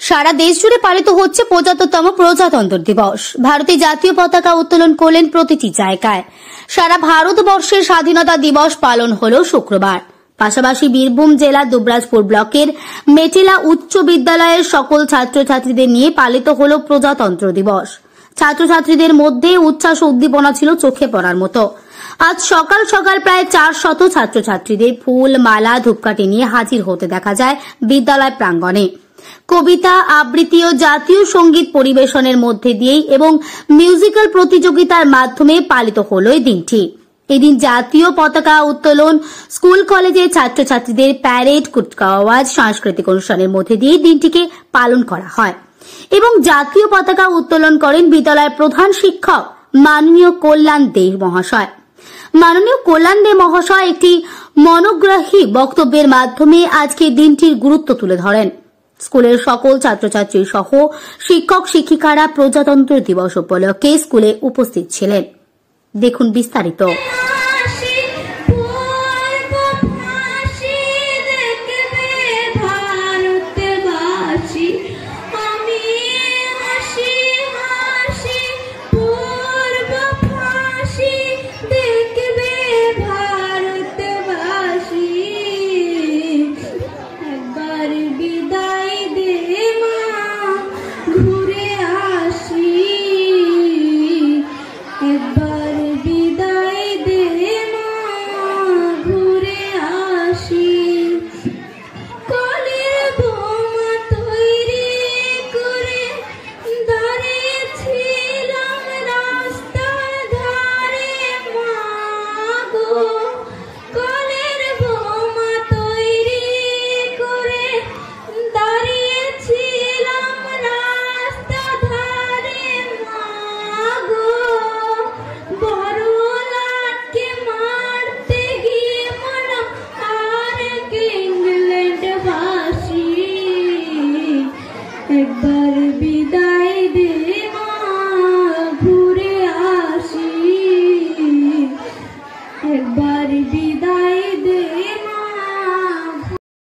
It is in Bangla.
সারা দেশ জুড়ে পালিত হচ্ছে ৭৫তম প্রজাতন্ত্র দিবস। ভারতে জাতীয় পতাকা উত্তোলন করলেন প্রতিটি জায়গায়। সারা ভারতবর্ষের স্বাধীনতা দিবস পালন হল শুক্রবার। পাশাপাশি বীরভূম জেলার দুবরাজপুর ব্লকের মেটেলা উচ্চ বিদ্যালয়ের সকল ছাত্রছাত্রীদের নিয়ে পালিত হল প্রজাতন্ত্র দিবস। ছাত্রছাত্রীদের মধ্যে উচ্ছ্বাস উদ্দীপনা ছিল চোখে পড়ার মতো। আজ সকাল সকাল প্রায় ৪০০ ছাত্রছাত্রীদের ফুল, মালা, ধূপকাঠি নিয়ে হাজির হতে দেখা যায় বিদ্যালয় প্রাঙ্গণে। কবিতা আবৃত্তি ও জাতীয় সঙ্গীত পরিবেশনের মধ্যে দিয়েই এবং মিউজিক্যাল প্রতিযোগিতার মাধ্যমে পালিত হল এই দিনটি। এদিন জাতীয় পতাকা উত্তোলন, স্কুল কলেজের ছাত্রছাত্রীদের প্যারেড, কুচকাওয়াজ, সাংস্কৃতিক অনুষ্ঠানের মধ্যে দিয়ে দিনটিকে পালন করা হয় এবং জাতীয় পতাকা উত্তোলন করেন বিদ্যালয়ের প্রধান শিক্ষক মাননীয় কল্যাণ দে মহাশয়। মাননীয় কল্যাণ দে মহাশয় একটি মনোগ্রাহী বক্তব্যের মাধ্যমে আজকে দিনটির গুরুত্ব তুলে ধরেন। স্কুলের সকল ছাত্রছাত্রী সহ শিক্ষক শিক্ষিকারা প্রজাতন্ত্র দিবস উপলক্ষে স্কুলে উপস্থিত ছিলেন। দেখুন বিস্তারিত।